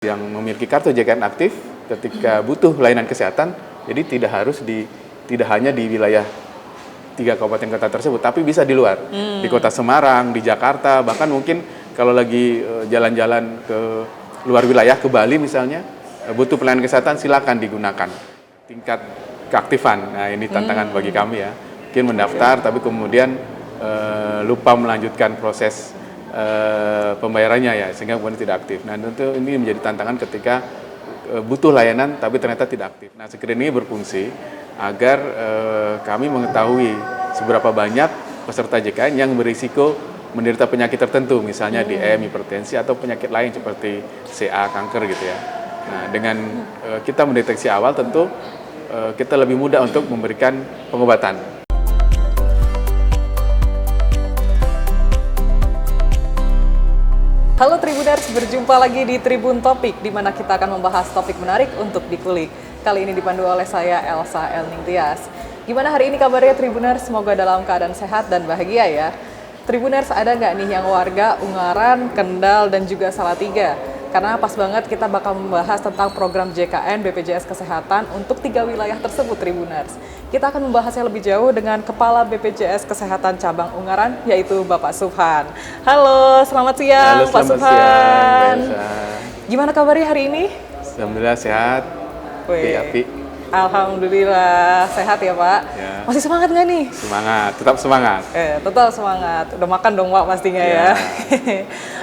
yang memiliki kartu JKN aktif ketika butuh layanan kesehatan, jadi tidak hanya di wilayah 3 kabupaten kota tersebut, tapi bisa di luar, di kota Semarang, di Jakarta, bahkan mungkin kalau lagi jalan-jalan ke luar wilayah, ke Bali misalnya, butuh pelayanan kesehatan, silakan digunakan. Tingkat keaktifan, nah ini tantangan bagi kami ya, mungkin mendaftar tapi kemudian lupa melanjutkan proses pembayarannya ya, sehingga kemudian tidak aktif. Nah tentu ini menjadi tantangan ketika butuh layanan tapi ternyata tidak aktif. Nah screen ini berfungsi agar kami mengetahui seberapa banyak peserta JKN yang berisiko menderita penyakit tertentu, misalnya DM, hipertensi, atau penyakit lain seperti CA, kanker gitu ya. Nah dengan kita mendeteksi awal tentu kita lebih mudah untuk memberikan pengobatan. Halo Tribuners, berjumpa lagi di Tribun Topik, di mana kita akan membahas topik menarik untuk dikulik. Kali ini dipandu oleh saya, Elsa Elningtyas. Gimana hari ini kabarnya Tribuners? Semoga dalam keadaan sehat dan bahagia ya. Tribuners, ada nggak nih yang warga Ungaran, Kendal, dan juga Salatiga? Karena pas banget kita bakal membahas tentang program JKN BPJS Kesehatan untuk 3 wilayah tersebut, Tribuners. Kita akan membahasnya lebih jauh dengan Kepala BPJS Kesehatan Cabang Ungaran, yaitu Bapak Subhan. Halo, selamat siang, Halo, Pak selamat Subhan. siang, Gimana kabarnya hari ini? Alhamdulillah sehat. Api. Alhamdulillah sehat ya Pak. Ya. Masih semangat nggak nih? Semangat, tetap semangat. Tetap semangat. Udah makan dong Pak pastinya ya.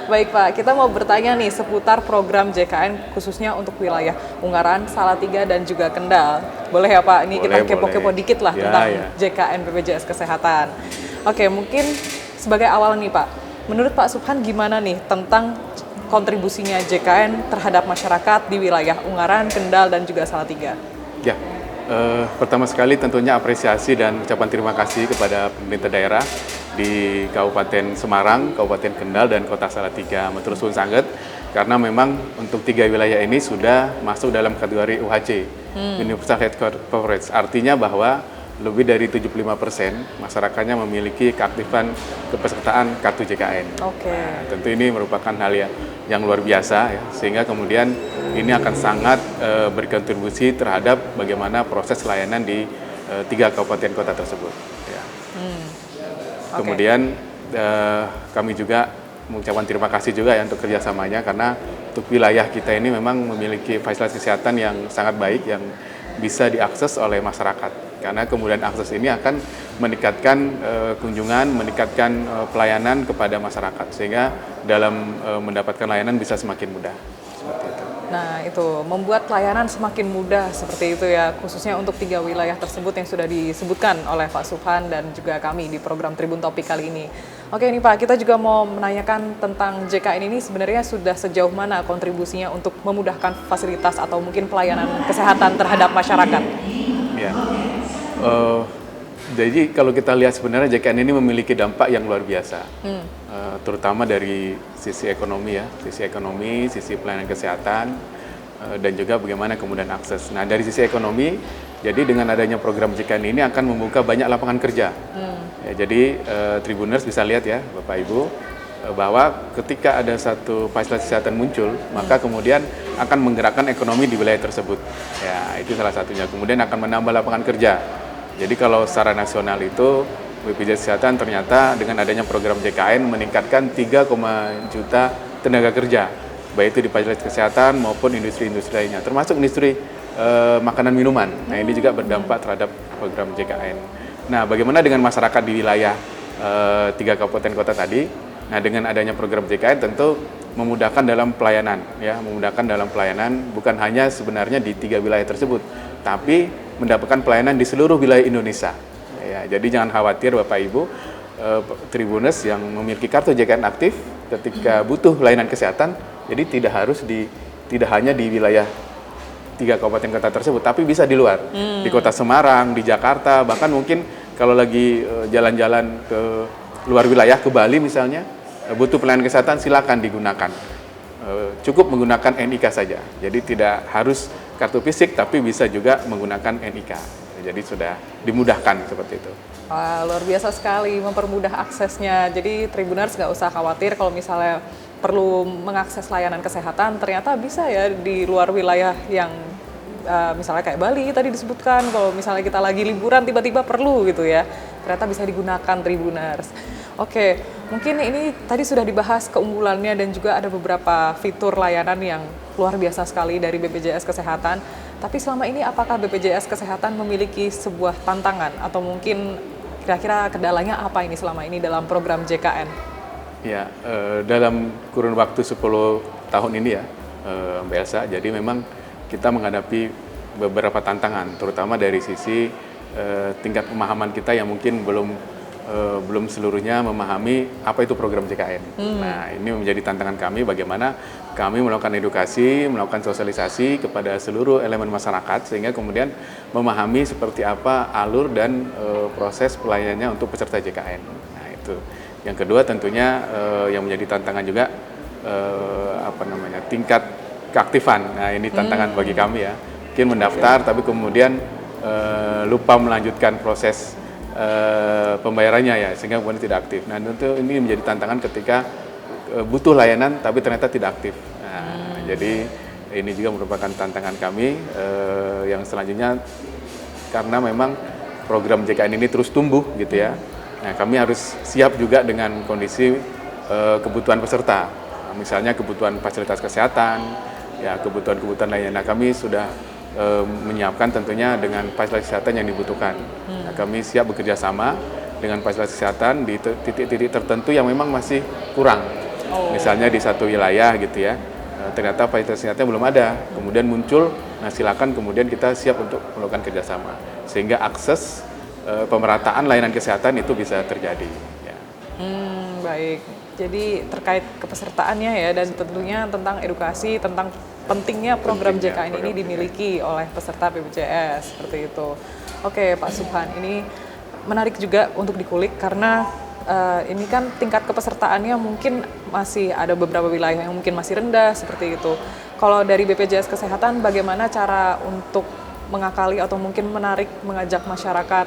Baik Pak, kita mau bertanya nih seputar program JKN khususnya untuk wilayah Ungaran, Salatiga, dan juga Kendal. Boleh ya Pak? Ini kita kepo-kepo dikit lah tentang JKN BPJS Kesehatan. Oke, mungkin sebagai awal nih Pak, menurut Pak Subhan gimana nih tentang kontribusinya JKN terhadap masyarakat di wilayah Ungaran, Kendal, dan juga Salatiga? Ya, pertama sekali tentunya apresiasi dan ucapan terima kasih kepada pemerintah daerah di Kabupaten Semarang, Kabupaten Kendal, dan Kota Salatiga. Matur suwun sanget, karena memang untuk 3 wilayah ini sudah masuk dalam kategori UHC, Universal Health Coverage. Artinya bahwa lebih dari 75% masyarakatnya memiliki keaktifan kepesertaan kartu JKN. Nah, tentu ini merupakan hal yang luar biasa ya, sehingga kemudian ini akan sangat berkontribusi terhadap bagaimana proses layanan di 3 kabupaten kota tersebut. Ya. Kemudian kami juga mengucapkan terima kasih juga ya untuk kerjasamanya, karena untuk wilayah kita ini memang memiliki fasilitas kesehatan yang sangat baik yang bisa diakses oleh masyarakat. Karena kemudian akses ini akan meningkatkan kunjungan, meningkatkan pelayanan kepada masyarakat, sehingga dalam mendapatkan layanan bisa semakin mudah. Seperti itu. Nah itu, membuat pelayanan semakin mudah seperti itu ya, khususnya untuk 3 wilayah tersebut yang sudah disebutkan oleh Pak Subhan dan juga kami di program Tribun Topik kali ini. Oke nih Pak, kita juga mau menanyakan tentang JKN ini sebenarnya sudah sejauh mana kontribusinya untuk memudahkan fasilitas atau mungkin pelayanan kesehatan terhadap masyarakat? Ya. Jadi kalau kita lihat sebenarnya JKN ini memiliki dampak yang luar biasa, terutama dari sisi ekonomi ya, sisi pelayanan kesehatan, dan juga bagaimana kemudian akses. Nah dari sisi ekonomi, jadi dengan adanya program JKN ini akan membuka banyak lapangan kerja. Ya, jadi Tribuners bisa lihat ya Bapak Ibu, bahwa ketika ada satu fasilitas kesehatan muncul, maka kemudian akan menggerakkan ekonomi di wilayah tersebut. Ya itu salah satunya. Kemudian akan menambah lapangan kerja. Jadi kalau secara nasional itu BPJS Kesehatan ternyata dengan adanya program JKN meningkatkan 3, juta tenaga kerja, baik itu di fasilitas kesehatan maupun industri-industri lainnya, termasuk industri makanan minuman. Nah ini juga berdampak terhadap program JKN. Nah bagaimana dengan masyarakat di wilayah 3 kabupaten kota tadi? Nah dengan adanya program JKN tentu memudahkan dalam pelayanan, ya, memudahkan dalam pelayanan bukan hanya sebenarnya di 3 wilayah tersebut, tapi mendapatkan pelayanan di seluruh wilayah Indonesia. Ya, jadi jangan khawatir Bapak Ibu, Tribuners yang memiliki kartu JKN aktif ketika butuh layanan kesehatan, jadi tidak hanya di wilayah 3 kabupaten kota tersebut, tapi bisa di luar, di Kota Semarang, di Jakarta, bahkan mungkin kalau lagi jalan-jalan ke luar wilayah, ke Bali misalnya, butuh pelayanan kesehatan, silakan digunakan. Cukup menggunakan NIK saja, jadi tidak harus kartu fisik, tapi bisa juga menggunakan NIK. Jadi sudah dimudahkan seperti itu. Wah, luar biasa sekali, mempermudah aksesnya. Jadi Tribuners nggak usah khawatir kalau misalnya perlu mengakses layanan kesehatan, ternyata bisa ya di luar wilayah yang misalnya kayak Bali tadi disebutkan, kalau misalnya kita lagi liburan tiba-tiba perlu gitu ya, ternyata bisa digunakan Tribuners. Oke, mungkin ini tadi sudah dibahas keunggulannya dan juga ada beberapa fitur layanan yang luar biasa sekali dari BPJS Kesehatan. Tapi selama ini apakah BPJS Kesehatan memiliki sebuah tantangan atau mungkin kira-kira kendalanya apa ini selama ini dalam program JKN? Ya, dalam kurun waktu 10 tahun ini ya, Mbak Elsa, jadi memang kita menghadapi beberapa tantangan, terutama dari sisi tingkat pemahaman kita yang mungkin belum seluruhnya memahami apa itu program JKN. Nah, ini menjadi tantangan kami bagaimana kami melakukan edukasi, melakukan sosialisasi kepada seluruh elemen masyarakat sehingga kemudian memahami seperti apa alur dan proses pelayanannya untuk peserta JKN. Nah, itu. Yang kedua tentunya yang menjadi tantangan juga tingkat keaktifan. Nah, ini tantangan bagi kami ya. Mungkin mendaftar tapi kemudian lupa melanjutkan proses pembayarannya ya, sehingga kemudian tidak aktif. Nah, tentu ini menjadi tantangan ketika butuh layanan tapi ternyata tidak aktif. Nah, jadi ini juga merupakan tantangan kami yang selanjutnya karena memang program JKN ini terus tumbuh gitu ya. Nah, kami harus siap juga dengan kondisi kebutuhan peserta. Nah, misalnya kebutuhan fasilitas kesehatan, ya kebutuhan-kebutuhan lainnya. Nah, kami sudah menyiapkan tentunya dengan fasilitas kesehatan yang dibutuhkan. Nah, kami siap bekerja sama dengan fasilitas kesehatan di titik-titik tertentu yang memang masih kurang. Misalnya di satu wilayah gitu ya, ternyata fasilitas kesehatan belum ada. Kemudian muncul, nah silakan kemudian kita siap untuk melakukan kerjasama. Sehingga akses pemerataan layanan kesehatan itu bisa terjadi. Ya. Baik, jadi terkait kepesertaannya ya dan tentunya tentang edukasi tentang pentingnya program JKN ini dimiliki oleh peserta BPJS seperti itu. Oke, Pak Subhan, ini menarik juga untuk dikulik karena ini kan tingkat kepesertaannya mungkin masih ada beberapa wilayah yang mungkin masih rendah seperti itu. Kalau dari BPJS Kesehatan bagaimana cara untuk mengakali atau mungkin mengajak masyarakat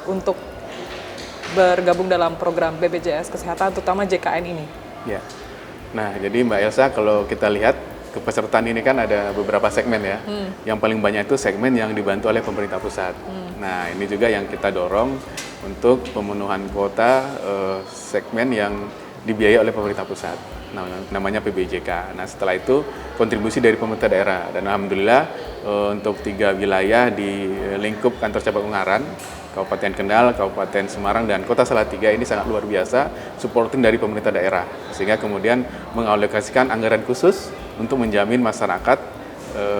untuk bergabung dalam program BPJS Kesehatan terutama JKN ini? Ya. Nah, jadi Mbak Elsa kalau kita lihat kepesertaan ini kan ada beberapa segmen ya. Yang paling banyak itu segmen yang dibantu oleh pemerintah pusat. Nah, ini juga yang kita dorong untuk pemenuhan kuota segmen yang dibiayai oleh pemerintah pusat. Namanya PBJK. Nah, setelah itu kontribusi dari pemerintah daerah. Dan alhamdulillah untuk 3 wilayah di lingkup kantor cabang Ungaran, Kabupaten Kendal, Kabupaten Semarang, dan Kota Salatiga ini sangat luar biasa supporting dari pemerintah daerah. Sehingga kemudian mengalokasikan anggaran khusus untuk menjamin masyarakat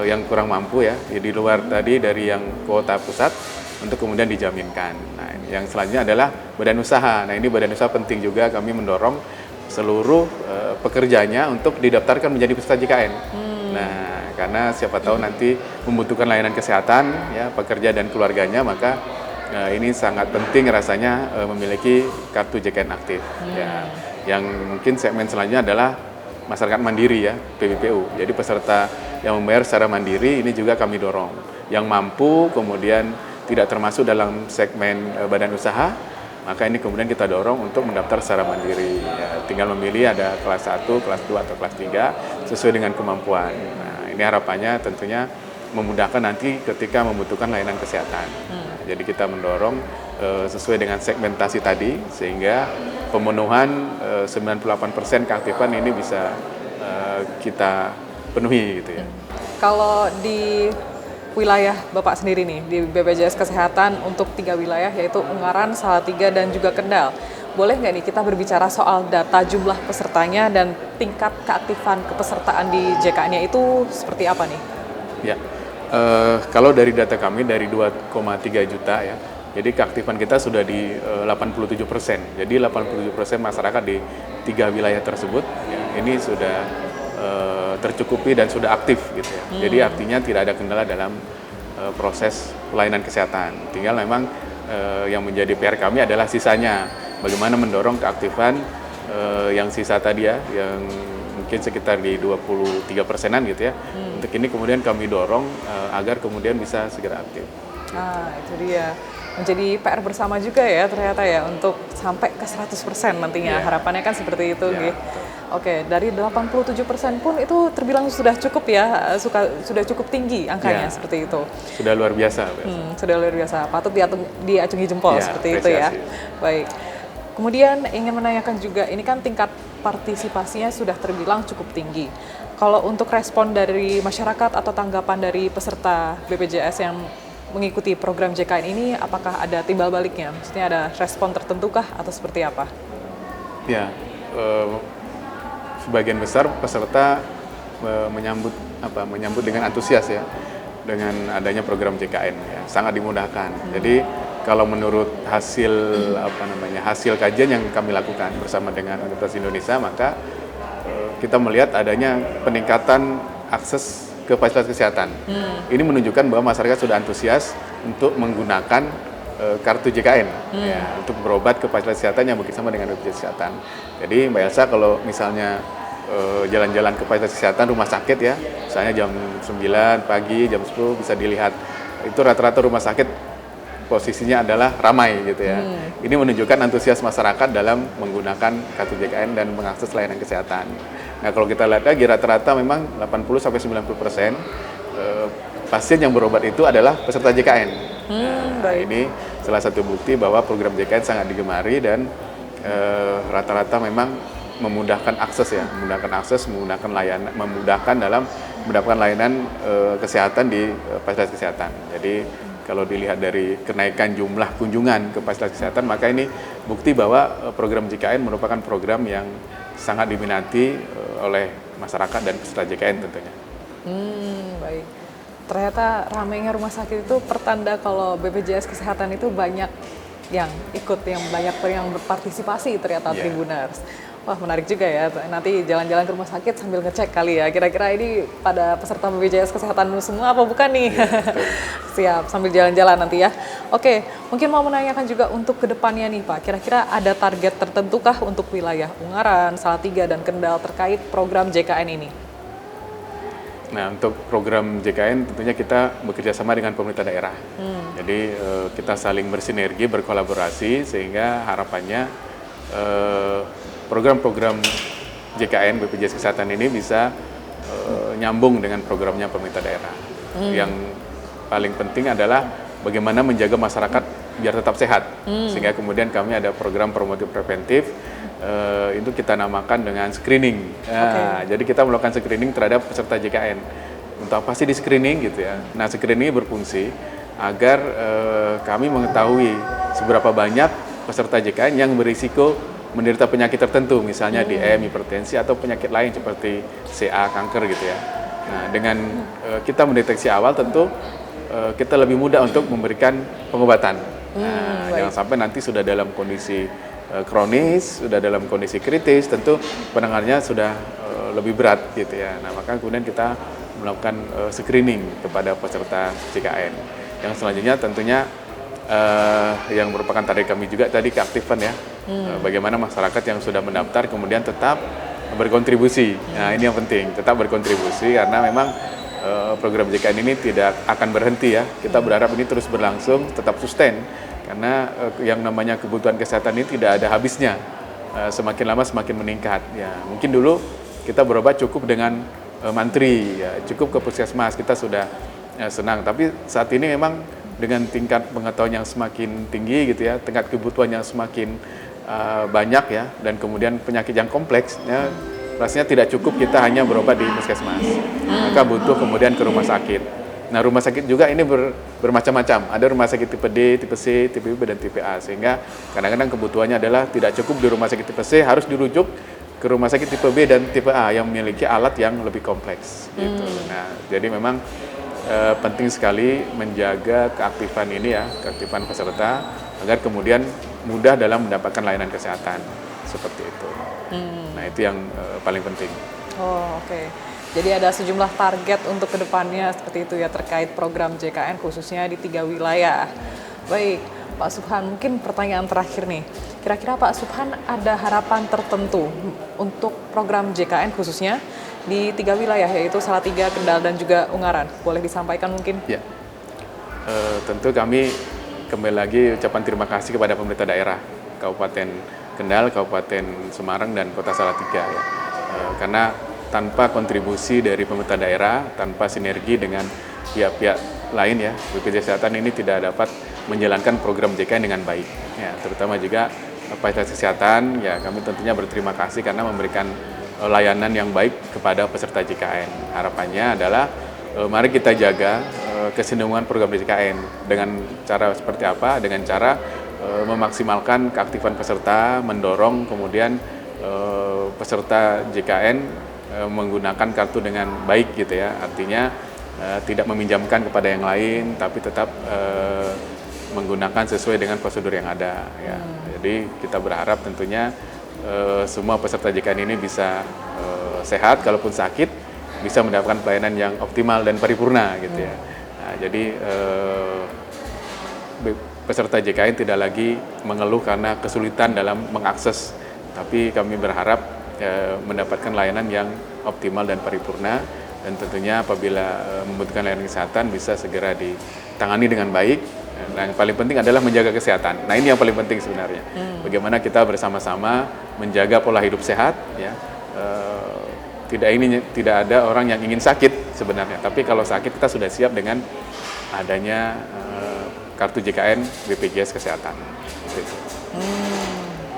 yang kurang mampu ya, di luar tadi dari yang kuota pusat untuk kemudian dijaminkan. Nah, yang selanjutnya adalah badan usaha. Nah, ini badan usaha penting juga kami mendorong seluruh pekerjanya untuk didaftarkan menjadi peserta JKN. Nah, karena siapa tahu nanti membutuhkan layanan kesehatan ya pekerja dan keluarganya, maka ini sangat penting rasanya memiliki kartu JKN aktif. Ya, yang mungkin segmen selanjutnya adalah masyarakat mandiri ya, PBPU. Jadi peserta yang membayar secara mandiri ini juga kami dorong. Yang mampu kemudian tidak termasuk dalam segmen badan usaha, maka ini kemudian kita dorong untuk mendaftar secara mandiri. Ya, tinggal memilih ada kelas 1, kelas 2, atau kelas 3 sesuai dengan kemampuan. Nah, ini harapannya tentunya memudahkan nanti ketika membutuhkan layanan kesehatan. Jadi kita mendorong sesuai dengan segmentasi tadi sehingga pemenuhan 98% keaktifan ini bisa kita penuhi gitu ya. Kalau di wilayah Bapak sendiri nih di BPJS Kesehatan untuk 3 wilayah yaitu Ungaran, Salatiga, dan juga Kendal. Boleh nggak nih kita berbicara soal data jumlah pesertanya dan tingkat keaktifan kepesertaan di JKN-nya itu seperti apa nih? Ya. Kalau dari data kami dari 2,3 juta ya, jadi keaktifan kita sudah di 87%. Jadi 87% masyarakat di 3 wilayah tersebut ya, ini sudah tercukupi dan sudah aktif gitu ya. Jadi artinya tidak ada kendala dalam proses pelayanan kesehatan. Tinggal memang yang menjadi PR kami adalah sisanya, bagaimana mendorong keaktifan yang sisa tadi ya, yang mungkin sekitar di 23%-an gitu ya. Untuk ini kemudian kami dorong agar kemudian bisa segera aktif. Ah, itu dia. Menjadi PR bersama juga ya ternyata ya untuk sampai ke 100% nantinya. Harapannya kan seperti itu. Oke, dari 87% pun itu terbilang sudah cukup ya, sudah cukup tinggi angkanya Ya. seperti itu. Sudah luar biasa. Sudah luar biasa, patut diacungi jempol Ya, seperti itu ya. apresiasi. Baik. Kemudian ingin menanyakan juga, ini kan tingkat partisipasinya sudah terbilang cukup tinggi. Kalau untuk respon dari masyarakat atau tanggapan dari peserta BPJS yang mengikuti program JKN ini, apakah ada timbal baliknya? Maksudnya ada respon tertentukah atau seperti apa? Ya, sebagian besar peserta menyambut dengan antusias ya, dengan adanya program JKN ya, sangat dimudahkan. Jadi kalau menurut hasil kajian yang kami lakukan bersama dengan Universitas Indonesia, maka kita melihat adanya peningkatan akses ke fasilitas kesehatan. Ini menunjukkan bahwa masyarakat sudah antusias untuk menggunakan kartu JKN ya, untuk berobat ke fasilitas kesehatan yang bekerjasama dengan BPJS Kesehatan. Jadi Mbak Elsa kalau misalnya jalan-jalan ke fasilitas kesehatan rumah sakit ya, misalnya jam 9 pagi, jam 10 bisa dilihat itu rata-rata rumah sakit posisinya adalah ramai gitu ya. Ini menunjukkan antusias masyarakat dalam menggunakan kartu JKN dan mengakses layanan kesehatan. Nah kalau kita lihat lagi rata-rata memang 80-90% pasien yang berobat itu adalah peserta JKN. Nah, ini salah satu bukti bahwa program JKN sangat digemari dan rata-rata memang memudahkan akses ya, memudahkan layanan, memudahkan dalam mendapatkan layanan kesehatan di fasilitas kesehatan. Jadi kalau dilihat dari kenaikan jumlah kunjungan ke fasilitas kesehatan, maka ini bukti bahwa program JKN merupakan program yang sangat diminati oleh masyarakat dan peserta JKN tentunya. Baik. Ternyata ramainya rumah sakit itu pertanda kalau BPJS Kesehatan itu banyak yang ikut, banyak yang berpartisipasi ternyata Tribuners. Wah menarik juga ya, nanti jalan-jalan ke rumah sakit sambil ngecek kali ya, kira-kira ini pada peserta BPJS Kesehatan semua apa bukan nih? Siap, sambil jalan-jalan nanti ya. Oke, mungkin mau menanyakan juga untuk kedepannya nih Pak, kira-kira ada target tertentukah untuk wilayah Ungaran, Salatiga, dan Kendal terkait program JKN ini? Nah, untuk program JKN tentunya kita bekerja sama dengan pemerintah daerah. Jadi kita saling bersinergi, berkolaborasi sehingga harapannya program-program JKN BPJS Kesehatan ini bisa nyambung dengan programnya pemerintah daerah. Yang paling penting adalah bagaimana menjaga masyarakat biar tetap sehat. Sehingga kemudian kami ada program promotif preventif, itu kita namakan dengan screening. Jadi kita melakukan screening terhadap peserta JKN. Untuk apa sih di screening gitu ya? Nah, screening berfungsi agar kami mengetahui seberapa banyak peserta JKN yang berisiko menderita penyakit tertentu, misalnya DM, hipertensi, atau penyakit lain seperti CA, kanker gitu ya. Nah, dengan kita mendeteksi awal tentu kita lebih mudah untuk memberikan pengobatan. Jangan sampai nanti sudah dalam kondisi kronis, sudah dalam kondisi kritis, tentu penanganannya sudah lebih berat gitu ya. Nah, maka kemudian kita melakukan screening kepada peserta JKN. Yang selanjutnya tentunya yang merupakan target kami juga tadi keaktifan ya. Bagaimana masyarakat yang sudah mendaftar kemudian tetap berkontribusi. Nah, ini yang penting, tetap berkontribusi karena memang program JKN ini tidak akan berhenti ya. Kita berharap ini terus berlangsung, tetap sustain karena yang namanya kebutuhan kesehatan ini tidak ada habisnya. Semakin lama semakin meningkat. Ya, mungkin dulu kita berobat cukup dengan mantri, ya, cukup ke puskesmas kita sudah senang. Tapi saat ini memang dengan tingkat pengetahuan yang semakin tinggi gitu ya, tingkat kebutuhan yang semakin banyak ya, dan kemudian penyakit yang kompleks ya, rasanya tidak cukup kita hanya berobat di puskesmas. Maka butuh kemudian ke rumah sakit. Nah, rumah sakit juga ini bermacam-macam. Ada rumah sakit tipe D, tipe C, tipe B, dan tipe A. Sehingga kadang-kadang kebutuhannya adalah tidak cukup di rumah sakit tipe C, harus dirujuk ke rumah sakit tipe B dan tipe A yang memiliki alat yang lebih kompleks. Gitu. Nah, jadi memang penting sekali menjaga keaktifan ini ya, keaktifan peserta agar kemudian mudah dalam mendapatkan layanan kesehatan seperti itu. Nah, itu yang paling penting. Oh, oke. Jadi ada sejumlah target untuk kedepannya seperti itu ya terkait program JKN khususnya di 3 wilayah. Baik, Pak Subhan, mungkin pertanyaan terakhir nih. Kira-kira Pak Subhan ada harapan tertentu untuk program JKN khususnya di 3 wilayah yaitu Salatiga, Kendal, dan juga Ungaran. Boleh disampaikan mungkin? Ya, tentu kami kembali lagi ucapan terima kasih kepada pemerintah daerah, Kabupaten Kendal, Kabupaten Semarang, dan Kota Salatiga ya. Karena tanpa kontribusi dari pemerintah daerah, tanpa sinergi dengan pihak-pihak lain ya, BPJS Kesehatan ini tidak dapat menjalankan program JKN dengan baik. Ya, terutama juga fasilitas kesehatan, ya kami tentunya berterima kasih karena memberikan layanan yang baik kepada peserta JKN. Harapannya adalah mari kita jaga kesinambungan program JKN dengan cara seperti apa? Dengan cara memaksimalkan keaktifan peserta, mendorong kemudian peserta JKN menggunakan kartu dengan baik gitu ya, artinya tidak meminjamkan kepada yang lain, tapi tetap menggunakan sesuai dengan prosedur yang ada ya. Jadi kita berharap tentunya semua peserta JKN ini bisa sehat, kalaupun sakit bisa mendapatkan pelayanan yang optimal dan paripurna gitu ya. Nah, jadi peserta JKN tidak lagi mengeluh karena kesulitan dalam mengakses, tapi kami berharap mendapatkan layanan yang optimal dan paripurna, dan tentunya apabila membutuhkan layanan kesehatan bisa segera ditangani dengan baik. Dan yang paling penting adalah menjaga kesehatan. Nah, ini yang paling penting sebenarnya. Bagaimana kita bersama-sama menjaga pola hidup sehat ya. Tidak ada orang yang ingin sakit sebenarnya, tapi kalau sakit kita sudah siap dengan adanya kartu JKN BPJS Kesehatan.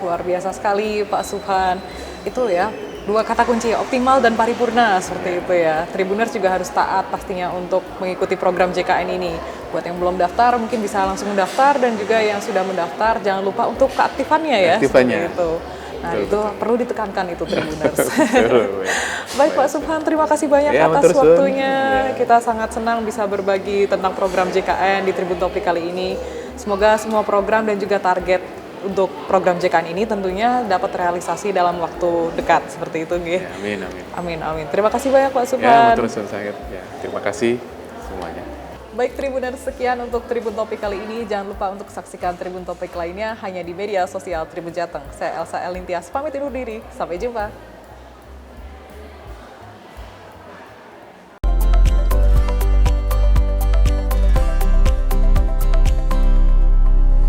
Luar biasa sekali Pak Subhan. Itu ya, dua kata kunci, optimal dan paripurna, seperti itu ya. Tribuners juga harus taat pastinya untuk mengikuti program JKN ini. Buat yang belum daftar mungkin bisa langsung mendaftar, dan juga yang sudah mendaftar jangan lupa untuk keaktifannya ya. Aktifannya. Itu. Nah, itu perlu ditekankan itu Tribuners. Baik Pak Subhan, terima kasih banyak atas waktunya. Kita sangat senang bisa berbagi tentang program JKN di Tribun Topik kali ini. Semoga semua program dan juga target untuk program JKN ini tentunya dapat realisasi dalam waktu dekat, seperti itu nggih. Ya, amin, amin. Amin, amin. Terima kasih banyak Pak Ya, Subhan. terus sangat. Ya, terima kasih semuanya. Baik Tribuners, sekian untuk Tribun Topik kali ini. Jangan lupa untuk saksikan Tribun Topik lainnya hanya di media sosial Tribun Jateng. Saya Elsa Elning Tias, pamit undur diri. Sampai jumpa.